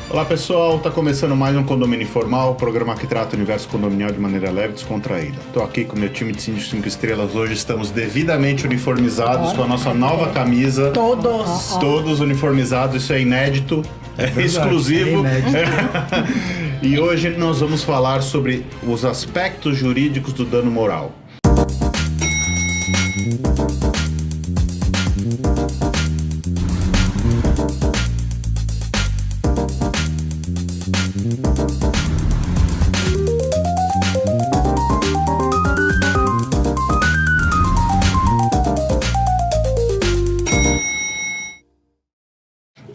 Olá pessoal, tá começando mais um Condomínio Informal, o programa que trata o universo condominial de maneira leve e descontraída. Tô aqui com o meu time de Síndico 5 estrelas, hoje estamos devidamente uniformizados com a nossa nova camisa. Todos uniformizados, isso é inédito, é exclusivo. É inédito. E hoje nós vamos falar sobre os aspectos jurídicos do dano moral.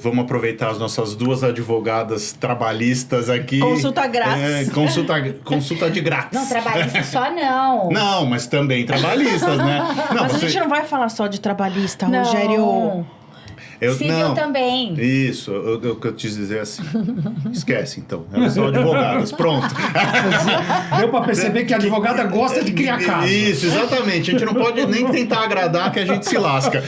Vamos aproveitar as nossas duas advogadas trabalhistas aqui. Consulta grátis. Consulta de grátis. Não, trabalhista só não. Não, mas também trabalhistas, né? Não, Mas a gente não vai falar só de trabalhista, Não. Rogério. Civil também. Isso, o que eu quis dizer assim. Esquece, então. Elas são advogadas, pronto. Deu pra perceber que a advogada gosta de criar caso. Isso, exatamente. A gente não pode nem tentar agradar que a gente se lasca.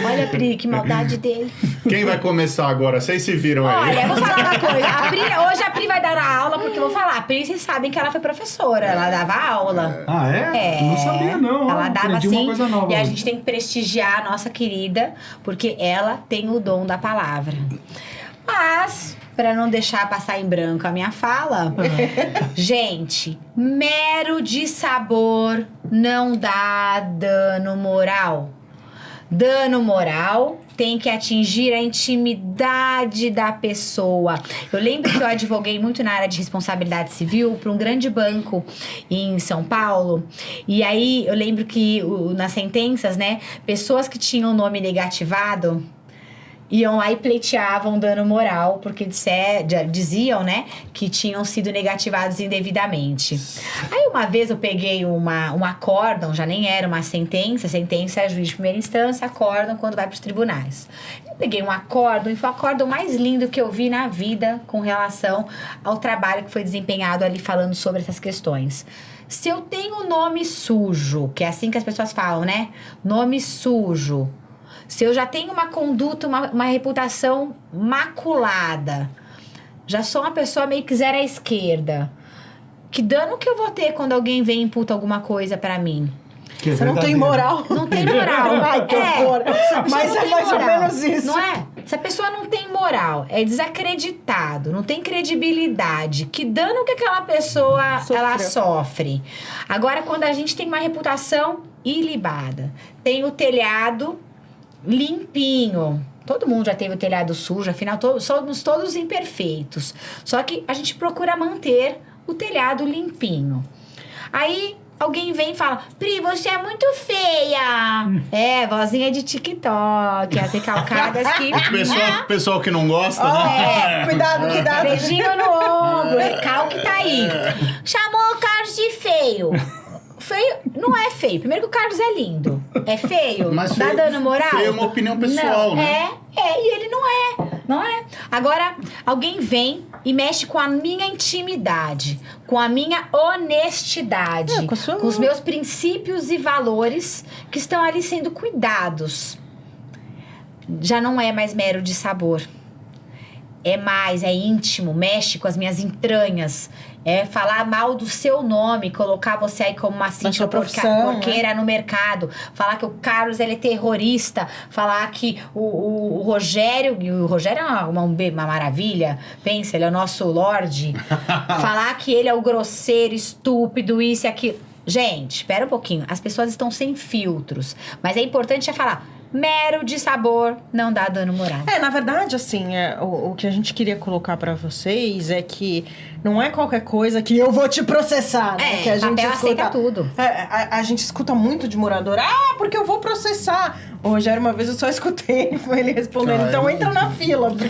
Olha, Pri, que maldade dele. Quem vai começar agora? Vocês se viram aí? Olha, eu vou falar uma coisa. Hoje a Pri vai dar a aula, porque eu vou falar. A Pri, vocês sabem que ela foi professora. Ela dava aula. Ah, é? É. Não sabia, não. Ela dava Aprendi assim. uma coisa nova E a hoje. gente tem que prestigiar a nossa querida, porque ela tem o dom da palavra. Mas, para não deixar passar em branco a minha fala, gente, mero de sabor não dá dano moral. Dano moral tem que atingir a intimidade da pessoa. Eu lembro que eu advoguei muito na área de responsabilidade civil para um grande banco em São Paulo. E aí eu lembro que nas sentenças, né, pessoas que tinham o nome negativado iam lá e pleiteavam dano moral, porque diziam, né, que tinham sido negativados indevidamente. Aí uma vez eu peguei um acórdão, já nem era uma sentença é juiz de primeira instância, acórdão quando vai para os tribunais. Eu peguei um acórdão e foi o acórdão mais lindo que eu vi na vida com relação ao trabalho que foi desempenhado ali falando sobre essas questões. Se eu tenho nome sujo, que é assim que as pessoas falam, né, nome sujo, se eu já tenho uma conduta, uma reputação maculada, já sou uma pessoa meio que zero à esquerda, que dano que eu vou ter quando alguém vem e imputa alguma coisa pra mim? Você não tem moral. Não tem moral. Ai, que horror. Mas é mais ou menos isso. Não é? Se a pessoa não tem moral, é desacreditado, não tem credibilidade, que dano que aquela pessoa ela sofre? Agora, quando a gente tem uma reputação ilibada, tem o telhado limpinho. Todo mundo já teve o telhado sujo, afinal somos todos imperfeitos. Só que a gente procura manter o telhado limpinho. Aí alguém vem e fala: Pri, você é muito feia. É, vozinha de TikTok, as recalcadas que... Pessoal que não gosta, né? Cuidado. Beijinho no ombro, recalque tá aí. Chamou o Carlos de feio. Feio não é feio. Primeiro que o Carlos é lindo. É feio? Mas dá feio, dano moral? feio é uma opinião pessoal, não, né? E ele não é. Não é. Agora, alguém vem e mexe com a minha intimidade, com a minha honestidade, com os meus princípios e valores que estão ali sendo cuidados. Já não é mais mero de sabor. É íntimo, mexe com as minhas entranhas. É falar mal do seu nome, colocar você aí como uma síndica porqueira no mercado. Falar que o Carlos ele é terrorista. Falar que o Rogério... E o Rogério é uma maravilha. Pensa, ele é o nosso Lorde. Falar que ele é o grosseiro, estúpido, isso e aquilo. Gente, espera um pouquinho. As pessoas estão sem filtros. Mas é importante falar... Mero de sabor não dá dano moral. Na verdade, assim, o que a gente queria colocar pra vocês é que não é qualquer coisa que eu vou te processar, né? Que a gente aceita tudo. A gente escuta muito de morador. Porque eu vou processar. O Rogério, uma vez eu só escutei ele respondendo. Então entra na fila. Porque...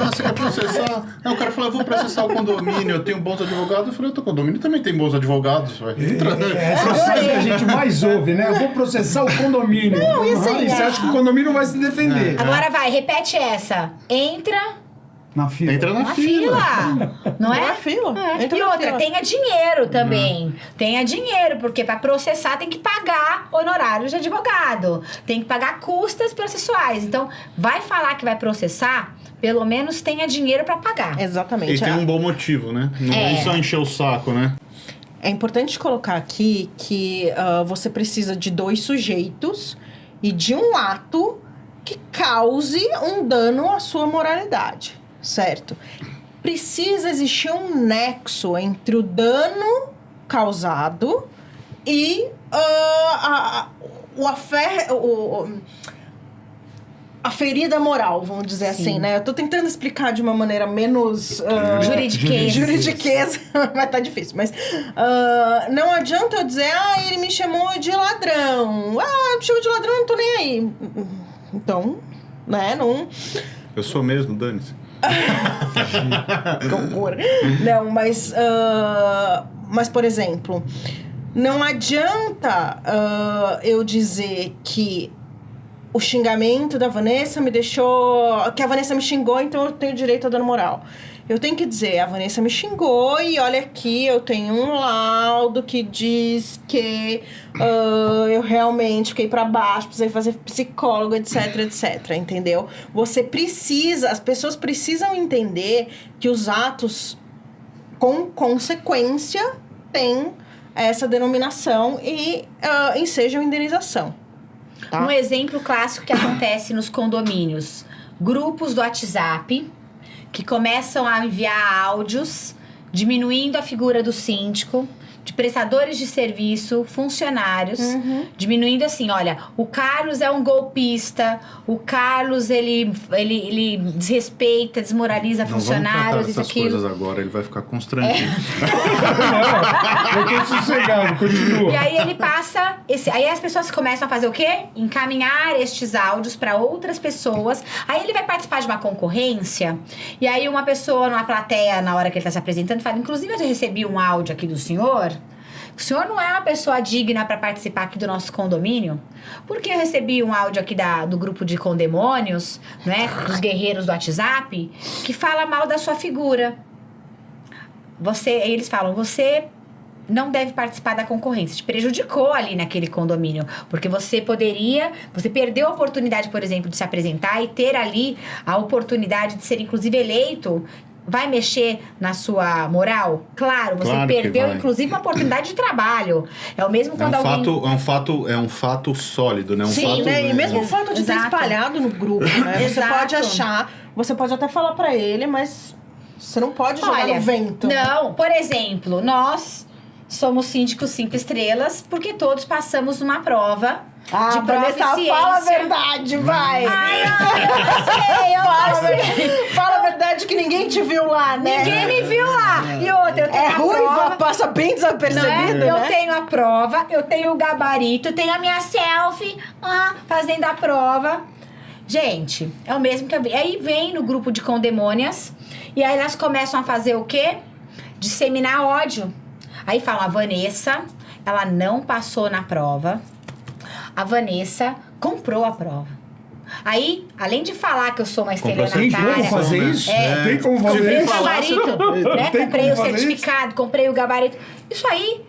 Você quer processar? Não, o cara falou, eu vou processar o condomínio, eu tenho bons advogados. Eu falei, o teu condomínio também tem bons advogados. Essa é a que a gente mais ouve, né? Eu vou processar o condomínio. Não, isso E você acha que o condomínio vai se defender. Agora vai, repete essa. Entra na fila. Entra na fila. Não é? Na fila. Entra E na outra, fila. tenha dinheiro também. Tenha dinheiro, porque para processar tem que pagar honorários de advogado. Tem que pagar custas processuais. Então, vai falar que vai processar, pelo menos tenha dinheiro para pagar. Exatamente. E tem um bom motivo, né? Não é só encher o saco, né? É importante colocar aqui que você precisa de 2 sujeitos e de um ato que cause um dano à sua moralidade, certo? Precisa existir um nexo entre o dano causado e a ferida moral, vamos dizer assim, né? Eu tô tentando explicar de uma maneira menos... juridiquesa, mas tá difícil. Mas não adianta eu dizer, ele me chamou de ladrão. Me chamou de ladrão, não tô nem aí. Então, né, não... Eu sou mesmo, dane-se. Que horror. Não, mas, por exemplo, não adianta eu dizer que o xingamento da Vanessa me deixou... Que a Vanessa me xingou, então eu tenho direito a dano moral. Eu tenho que dizer, a Vanessa me xingou e olha aqui, eu tenho um laudo que diz que eu realmente fiquei pra baixo, precisei fazer psicólogo, etc, etc, entendeu? As pessoas precisam entender que os atos com consequência têm essa denominação e ensejam indenização. Tá? Um exemplo clássico que acontece nos condomínios. Grupos do WhatsApp que começam a enviar áudios diminuindo a figura do síndico, de prestadores de serviço, funcionários, diminuindo assim, olha, o Carlos é um golpista, o Carlos, ele desrespeita, desmoraliza funcionários, não vamos tratar essas coisas agora, ele vai ficar constrangido. Eu tô sossegado, continua. E aí ele passa, aí as pessoas começam a fazer o quê? Encaminhar estes áudios para outras pessoas, aí ele vai participar de uma concorrência, e aí uma pessoa numa plateia, na hora que ele tá se apresentando, fala, inclusive eu recebi um áudio aqui do senhor, o senhor não é uma pessoa digna para participar aqui do nosso condomínio? Porque eu recebi um áudio aqui do grupo de condemônios, né? Dos guerreiros do WhatsApp, que fala mal da sua figura. Aí eles falam, você não deve participar da concorrência. Te prejudicou ali naquele condomínio. Porque você perdeu a oportunidade, por exemplo, de se apresentar e ter ali a oportunidade de ser, inclusive, eleito. Vai mexer na sua moral? Claro, você perdeu, inclusive, uma oportunidade de trabalho. É o mesmo quando É um fato sólido, né? Sim, né? E mesmo o fato de ter espalhado no grupo, né? Você pode achar, você pode até falar pra ele, mas você não pode jogar no vento. Não, por exemplo, nós somos síndicos 5 estrelas porque todos passamos numa prova de proficiência. Fala a verdade, vai! Ai, eu sei. Fala a verdade que ninguém te viu lá, né? Ninguém me viu lá. E outra, eu tenho a prova. Passa bem desapercebido, né? Eu tenho a prova, eu tenho o gabarito, eu tenho a minha selfie fazendo a prova. Gente, é o mesmo que aí vem no grupo de condemônias e aí elas começam a fazer o quê? Disseminar ódio. Aí falam, a Vanessa, ela não passou na prova. A Vanessa comprou a prova. Aí, além de falar que eu sou uma estelionatária... Tem como fazer isso? Tem como fazer comprei isso? o gabarito, né? Comprei o certificado, isso? comprei o gabarito. Isso aí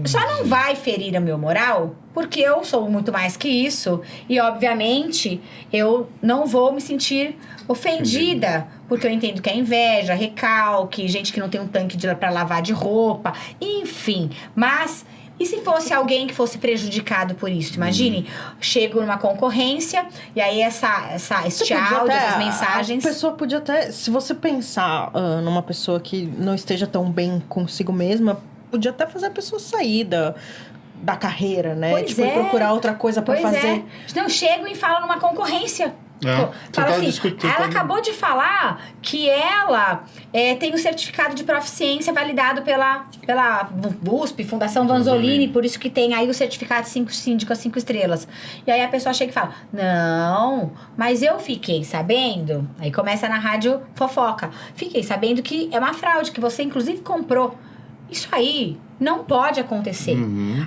só não vai ferir a meu moral, porque eu sou muito mais que isso. E, obviamente, eu não vou me sentir ofendida, porque eu entendo que é inveja, recalque, gente que não tem um tanque pra lavar de roupa, enfim. Mas... E se fosse alguém que fosse prejudicado por isso? Imagine, chego numa concorrência e aí este áudio, essas mensagens... A pessoa podia até... Se você pensar numa pessoa que não esteja tão bem consigo mesma, podia até fazer a pessoa sair da carreira, né? Pois e procurar outra coisa pra fazer. Não, chego e falo numa conconcorrência. Fala assim, ela acabou de falar que ela tem o certificado de proficiência validado pela USP, Fundação Vanzolini, por isso que tem aí o certificado de síndico a 5 estrelas. E aí a pessoa chega e fala, não, mas eu fiquei sabendo, aí começa na rádio fofoca, fiquei sabendo que é uma fraude, que você inclusive comprou. Isso aí não pode acontecer.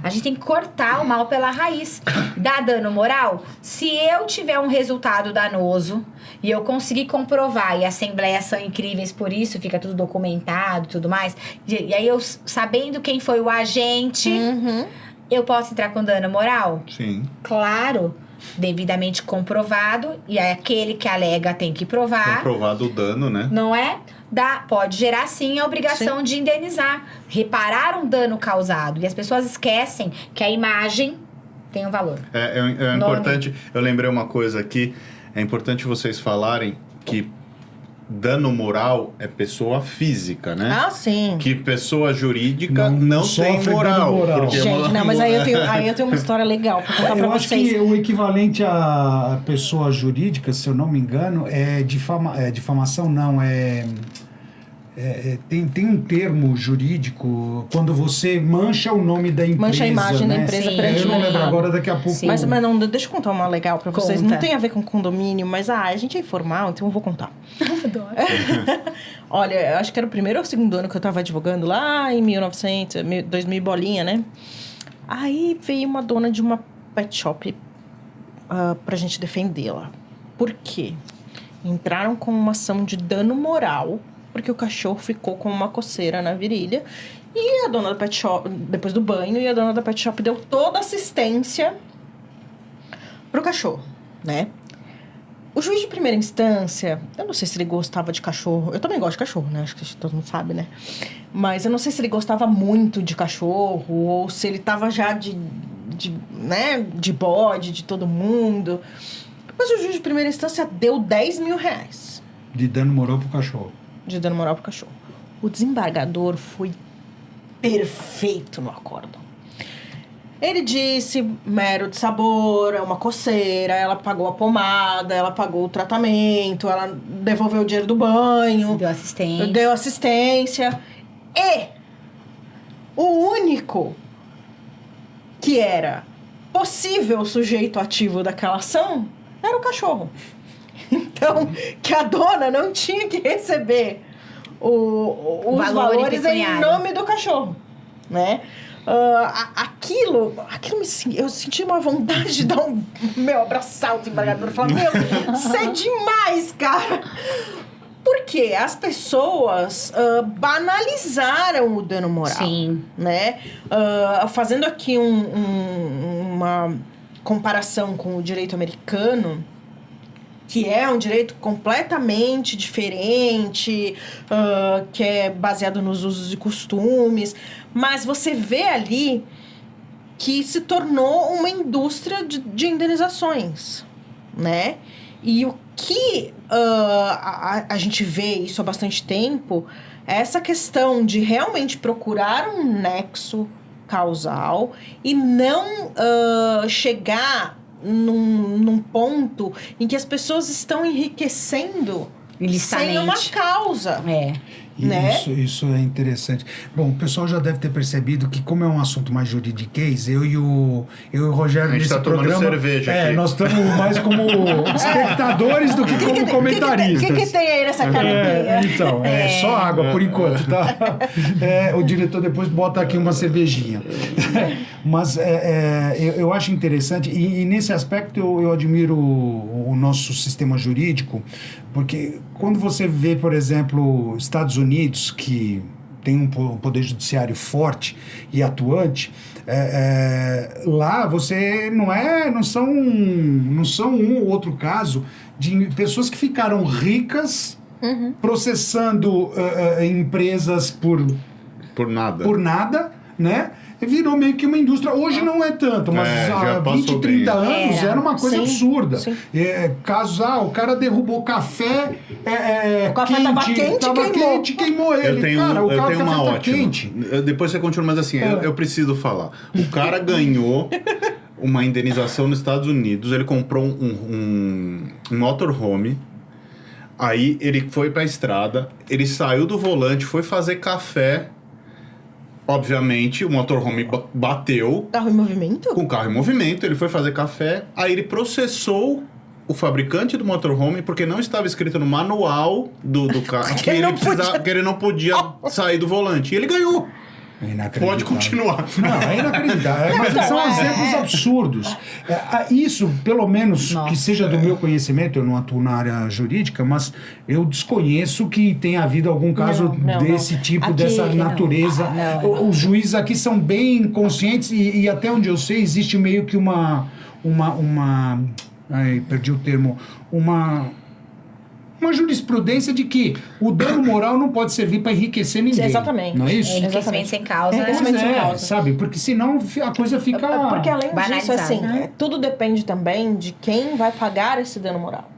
A gente tem que cortar o mal pela raiz. Dá dano moral? Se eu tiver um resultado danoso e eu conseguir comprovar, e assembleias são incríveis por isso, fica tudo documentado e tudo mais, e aí eu, sabendo quem foi o agente, eu posso entrar com dano moral? Sim. Claro. devidamente comprovado, e aquele que alega tem que provar. Comprovado o dano, né? Não é? Pode gerar sim a obrigação de indenizar, reparar um dano causado. E as pessoas esquecem que a imagem tem um valor. É importante, eu lembrei uma coisa aqui, é importante vocês falarem que dano moral é pessoa física, né? Ah, sim. Que pessoa jurídica não tem sofre moral. dano moral. Porque Gente, não, mas aí eu tenho uma história legal pra contar pra Eu acho vocês. que o equivalente à pessoa jurídica, se eu não me engano, é difamação, não, tem um termo jurídico quando você mancha o nome da empresa. Mancha a imagem da né? empresa Sim. perante Eu não lembro agora, daqui a pouco. Sim. Mas não, deixa eu contar uma legal pra vocês. Conta. Não tem a ver com condomínio, mas a gente é informal, então eu vou contar. Adoro. Olha, eu acho que era o primeiro ou o segundo ano que eu tava advogando, lá em 2000 bolinha, né? Aí veio uma dona de uma pet shop pra gente defendê-la. Por quê? Entraram com uma ação de dano moral, porque o cachorro ficou com uma coceira na virilha. E a dona da pet shop, depois do banho, e a dona da pet shop deu toda a assistência pro cachorro, né? O juiz de primeira instância, eu não sei se ele gostava de cachorro. Eu também gosto de cachorro, né? Acho que todo mundo sabe, né? Mas eu não sei se ele gostava muito de cachorro, ou se ele tava já de bode de todo mundo. Mas o juiz de primeira instância deu 10 mil reais De dano moral pro cachorro. de dano moral pro cachorro. O desembargador foi perfeito no acórdão. Ele disse, mero de sabor, é uma coceira, ela pagou a pomada, ela pagou o tratamento, ela devolveu o dinheiro do banho, deu assistência. E o único que era possível sujeito ativo daquela ação era o cachorro. Então, que a dona não tinha que receber os valores em nome do cachorro, né? Eu senti uma vontade de dar abraçar o desembargador e falar, isso é demais, cara. Porque as pessoas banalizaram o dano moral. Sim. Né? Fazendo aqui uma comparação com o direito americano, que é um direito completamente diferente, que é baseado nos usos e costumes, mas você vê ali que se tornou uma indústria de indenizações, né? E o que a gente vê isso há bastante tempo é essa questão de realmente procurar um nexo causal e não chegar num ponto em que as pessoas estão enriquecendo sem uma causa. Né? Isso é interessante. Bom, o pessoal já deve ter percebido que, como é um assunto mais juridiquês, eu e o Rogério nesse programa... cerveja aqui. Nós estamos mais como espectadores do que como comentaristas. O que tem aí nessa canopinha? Então, só água por enquanto, tá? O diretor depois bota aqui uma cervejinha. Mas eu acho interessante, e nesse aspecto eu admiro o nosso sistema jurídico, porque quando você vê, por exemplo, Estados Unidos, que tem um poder judiciário forte e atuante, lá você não são um ou outro caso de pessoas que ficaram ricas processando empresas por nada, né? Virou meio que uma indústria. Hoje não é tanto, mas há 20, 30 anos era uma coisa absurda. Sim. Casos, o cara derrubou café, o café tava quente, queimou ele. Eu tenho uma ótima. Quente. Depois você continua, mas assim, eu preciso falar. O cara ganhou uma indenização nos Estados Unidos, ele comprou um motorhome, aí ele foi pra estrada, ele saiu do volante, foi fazer café. Obviamente, o motorhome bateu. Carro em movimento? Com o carro em movimento, ele foi fazer café. Aí ele processou o fabricante do motorhome porque não estava escrito no manual do carro que ele não podia sair do volante. E ele ganhou. Pode continuar. Não, é inacreditável. Mas são exemplos absurdos. Isso, pelo menos, que seja do meu conhecimento, eu não atuo na área jurídica, mas eu desconheço que tenha havido algum caso desse tipo, aqui, dessa natureza. Os juízes aqui são bem conscientes e até onde eu sei, existe meio que uma perdi o termo, uma jurisprudência de que o dano moral não pode servir para enriquecer ninguém. Exatamente. Não é isso? Enriquecimento sem causa, né? Pois é, sabe? Porque senão a coisa fica... Porque além disso, banalizada. assim, tudo depende também de quem vai pagar esse dano moral.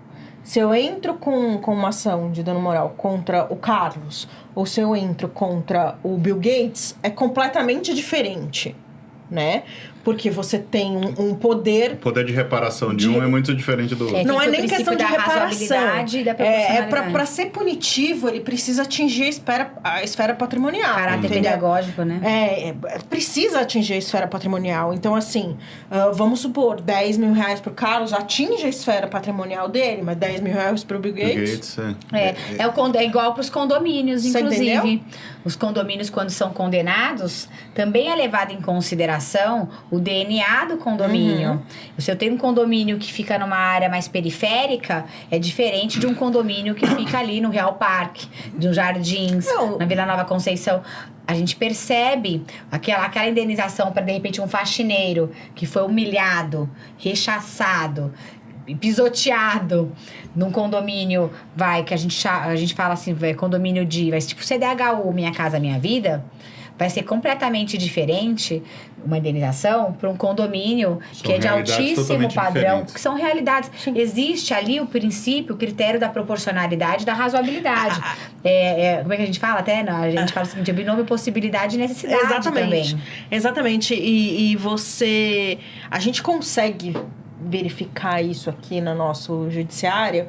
Se eu entro com uma ação de dano moral contra o Carlos, ou se eu entro contra o Bill Gates, é completamente diferente, né? Porque você tem um poder... O poder de reparação de um é muito diferente do outro. Não é tem nem o questão de princípio da reparação. razoabilidade e da proporcionalidade. Para ser punitivo, ele precisa atingir a esfera patrimonial. Caráter entendeu? pedagógico, né? Precisa atingir a esfera patrimonial. Então, assim, vamos supor, 10 mil reais pro Carlos atinge a esfera patrimonial dele, mas 10 mil reais pro Bill Gates... É igual para os condomínios, Você inclusive. entendeu? Os condomínios, quando são condenados, também é levado em consideração o DNA do condomínio. Se eu tenho um condomínio que fica numa área mais periférica, é diferente de um condomínio que fica ali no Real Parque, dos Jardins, na Vila Nova Conceição. A gente percebe aquela indenização para, de repente, um faxineiro que foi humilhado, rechaçado, pisoteado num condomínio, que a gente fala assim, condomínio tipo CDHU, Minha Casa Minha Vida, vai ser completamente diferente uma indenização para um condomínio que é de altíssimo padrão, diferentes. que são realidades. Existe ali o princípio, o critério da proporcionalidade e da razoabilidade. Como é que a gente fala até? A gente fala o seguinte, é binômio possibilidade e necessidade também. Exatamente. E você... A gente consegue verificar isso aqui no nosso judiciário.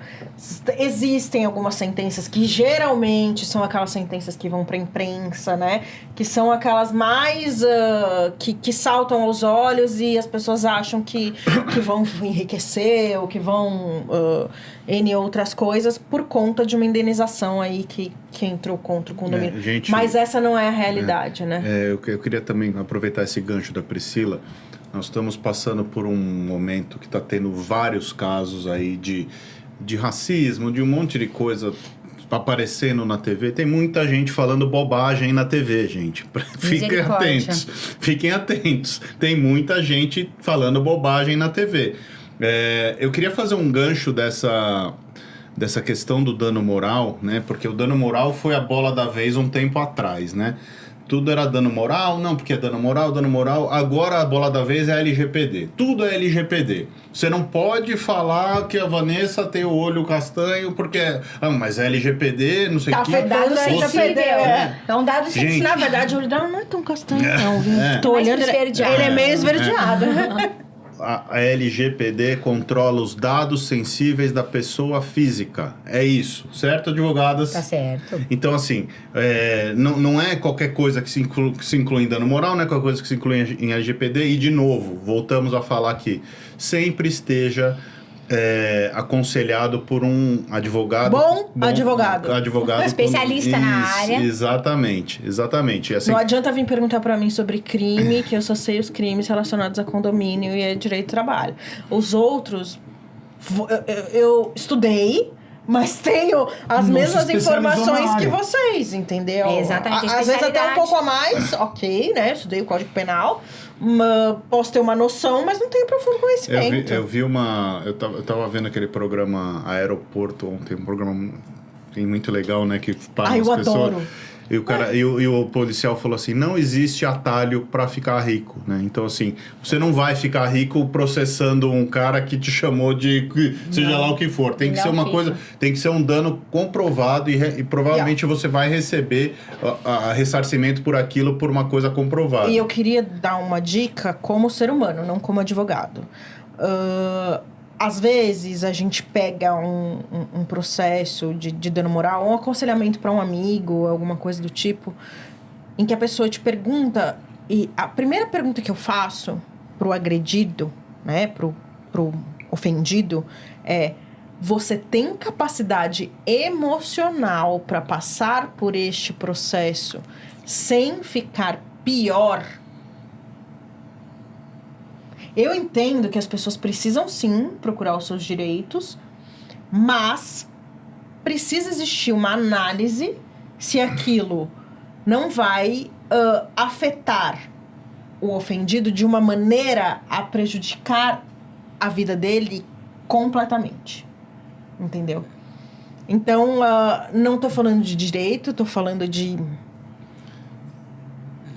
Existem algumas sentenças que geralmente são aquelas sentenças que vão para a imprensa, né? Que são aquelas mais que saltam aos olhos e as pessoas acham que vão enriquecer ou que vão N outras coisas por conta de uma indenização aí que entrou contra o condomínio. Mas essa não é a realidade, né? Eu queria também aproveitar esse gancho da Priscila. Nós estamos passando por um momento que está tendo vários casos aí de racismo, de um monte de coisa aparecendo na TV. Tem muita gente falando bobagem na TV, gente. Fiquem atentos. Fiquem atentos. Tem muita gente falando bobagem na TV. Eu queria fazer um gancho dessa questão do dano moral, né? Porque o dano moral foi a bola da vez um tempo atrás, né? Tudo era dano moral, não, porque é dano moral. Agora a bola da vez é LGPD. Tudo é LGPD. Você não pode falar que a Vanessa tem o olho castanho porque... mas é LGPD, não sei o que. Tá afetando a LGPD. É um dado científico. Na verdade, o olho dela não é tão castanho, não. Viu? Tô olhando, ele é meio esverdeado. A LGPD controla os dados sensíveis da pessoa física. É isso, certo, advogadas? Tá certo. Então, assim, não é qualquer coisa que se inclui em dano moral, não é qualquer coisa que se inclui em LGPD. E, de novo, voltamos a falar aqui. Sempre esteja aconselhado por um advogado. Bom advogado. Especialista na área. Exatamente. Assim, não adianta vir perguntar pra mim sobre crime, que eu só sei os crimes relacionados a condomínio e a direito do trabalho. Os outros, eu estudei, mas tenho as mesmas informações que vocês, entendeu? Exatamente. Às vezes até um pouco a mais, ok, né? Estudei o Código Penal, posso ter uma noção, mas não tenho profundo conhecimento. Eu vi eu tava vendo aquele programa Aeroporto ontem, um programa muito legal, né? Que para as pessoas. Adoro. E o cara, e o policial falou assim, não existe atalho para ficar rico, né? Então, assim, você não vai ficar rico processando um cara que te chamou de seja lá o que for. Tem que ser uma coisa, tem que ser um dano comprovado e provavelmente você vai receber a ressarcimento por aquilo por uma coisa comprovada. E eu queria dar uma dica como ser humano, não como advogado. Às vezes a gente pega um processo de dano moral, um aconselhamento para um amigo, alguma coisa do tipo, em que a pessoa te pergunta, e a primeira pergunta que eu faço pro agredido, né, pro ofendido, é: você tem capacidade emocional para passar por este processo sem ficar pior? Eu entendo que as pessoas precisam, sim, procurar os seus direitos, mas precisa existir uma análise se aquilo não vai afetar o ofendido de uma maneira a prejudicar a vida dele completamente. Entendeu? Então, não tô falando de direito, tô falando de...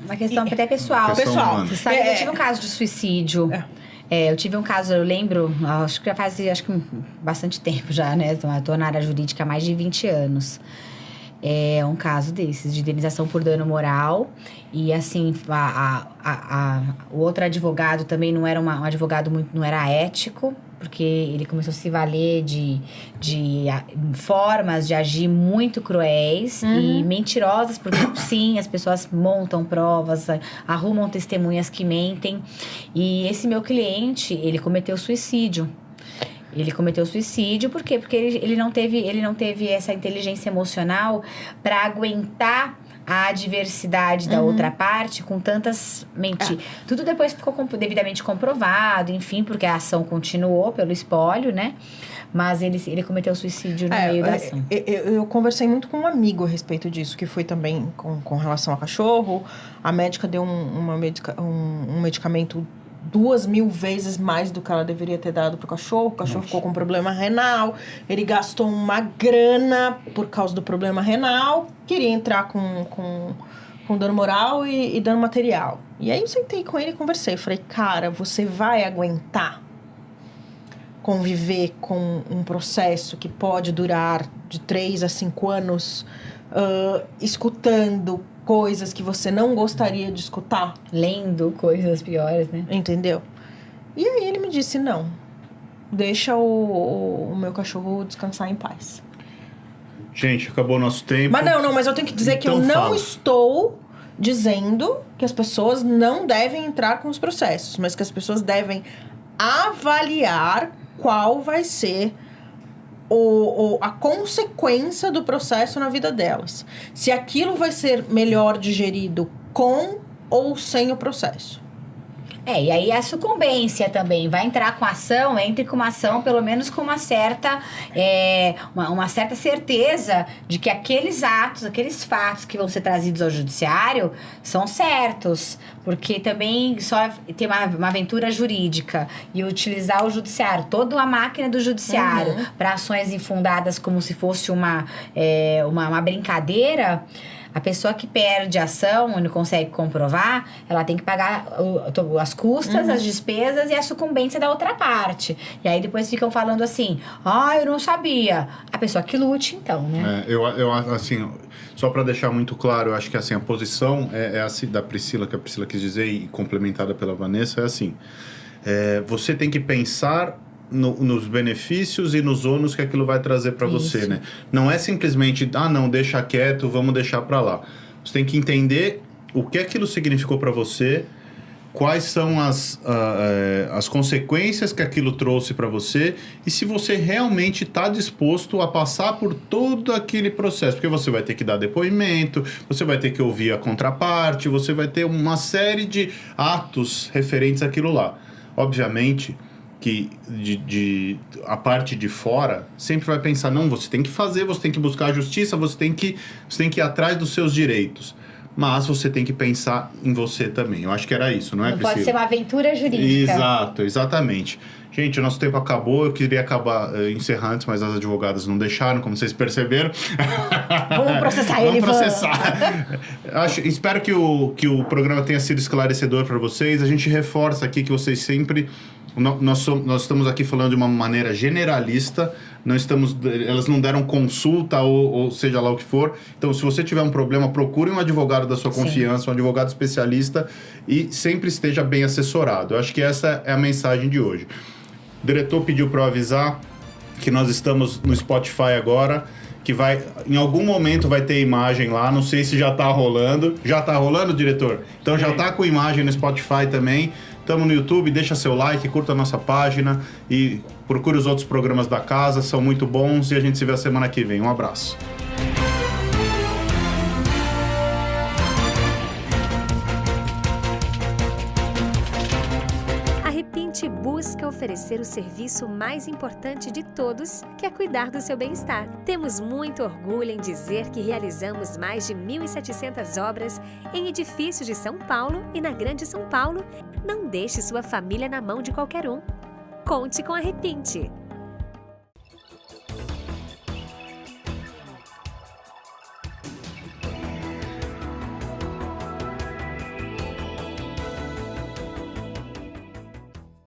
Uma questão até pessoal. Pessoal. Você sabe que eu tive um caso de suicídio. Eu tive um caso, eu lembro, acho que já faz bastante tempo já, né? Tô na área jurídica há mais de 20 anos. É um caso desses, de indenização por dano moral. E assim, o outro advogado também não era um advogado muito, não era ético, porque ele começou a se valer de formas de agir muito cruéis e mentirosas, porque sim, as pessoas montam provas, arrumam testemunhas que mentem. E esse meu cliente, ele cometeu suicídio. Ele cometeu suicídio, por quê? Porque ele não teve essa inteligência emocional para aguentar a adversidade da outra parte com tantas mentiras. Tudo depois ficou devidamente comprovado, enfim, porque a ação continuou pelo espólio, né? Mas ele cometeu suicídio no meio da ação. Eu conversei muito com um amigo a respeito disso, que foi também com relação ao cachorro. A médica deu um medicamento 2.000 vezes mais do que ela deveria ter dado pro cachorro. O cachorro ficou com problema renal. Ele gastou uma grana por causa do problema renal. Queria entrar com dano moral e dano material. E aí eu sentei com ele e conversei. Eu falei, cara, você vai aguentar conviver com um processo que pode durar de 3 a 5 anos escutando coisas que você não gostaria de escutar? Lendo coisas piores, né? Entendeu? E aí ele me disse, não. Deixa o meu cachorro descansar em paz. Gente, acabou o nosso tempo. Mas eu tenho que dizer que eu não estou dizendo que as pessoas não devem entrar com os processos, mas que as pessoas devem avaliar qual vai ser a consequência do processo na vida delas. Se aquilo vai ser melhor digerido com ou sem o processo. E aí a sucumbência também vai entrar com ação, entre com uma ação pelo menos com uma certa certeza de que aqueles fatos que vão ser trazidos ao judiciário são certos, porque também só tem uma aventura jurídica e utilizar o judiciário, toda a máquina do judiciário para ações infundadas como se fosse uma brincadeira. A pessoa que perde a ação e não consegue comprovar, ela tem que pagar as custas, as despesas e a sucumbência da outra parte. E aí depois ficam falando assim, eu não sabia. A pessoa que lute, então, né? Eu assim, só para deixar muito claro, eu acho que assim, a posição é assim, da Priscila, que a Priscila quis dizer, e complementada pela Vanessa, é assim, você tem que pensar nos benefícios e nos ônus que aquilo vai trazer para você, né? Não é simplesmente, não, deixa quieto, vamos deixar para lá. Você tem que entender o que aquilo significou para você, quais são as consequências que aquilo trouxe para você e se você realmente está disposto a passar por todo aquele processo. Porque você vai ter que dar depoimento, você vai ter que ouvir a contraparte, você vai ter uma série de atos referentes àquilo lá. Obviamente que a parte de fora sempre vai pensar, não, você tem que fazer, você tem que buscar a justiça, você tem que ir atrás dos seus direitos. Mas você tem que pensar em você também. Eu acho que era isso, não é, Priscila? Pode ser uma aventura jurídica. Exato, exatamente. Gente, o nosso tempo acabou. Eu queria encerrar antes, mas as advogadas não deixaram, como vocês perceberam. Vamos processar ele, vamos processar. Espero que o programa tenha sido esclarecedor para vocês. A gente reforça aqui que vocês sempre... Nós estamos aqui falando de uma maneira generalista, elas não deram consulta ou seja lá o que for. Então, se você tiver um problema, procure um advogado da sua confiança, um advogado especialista e sempre esteja bem assessorado. Eu acho que essa é a mensagem de hoje. O diretor pediu para eu avisar que nós estamos no Spotify agora, que em algum momento vai ter imagem lá, não sei se já está rolando. Já está rolando, diretor? Então já está com imagem no Spotify também. Estamos no YouTube, deixa seu like, curta a nossa página e procure os outros programas da casa, são muito bons e a gente se vê a semana que vem. Um abraço. A Repinte busca oferecer o serviço mais importante de todos, que é cuidar do seu bem-estar. Temos muito orgulho em dizer que realizamos mais de 1.700 obras em edifícios de São Paulo e na Grande São Paulo. Não deixe sua família na mão de qualquer um. Conte com a Repinte.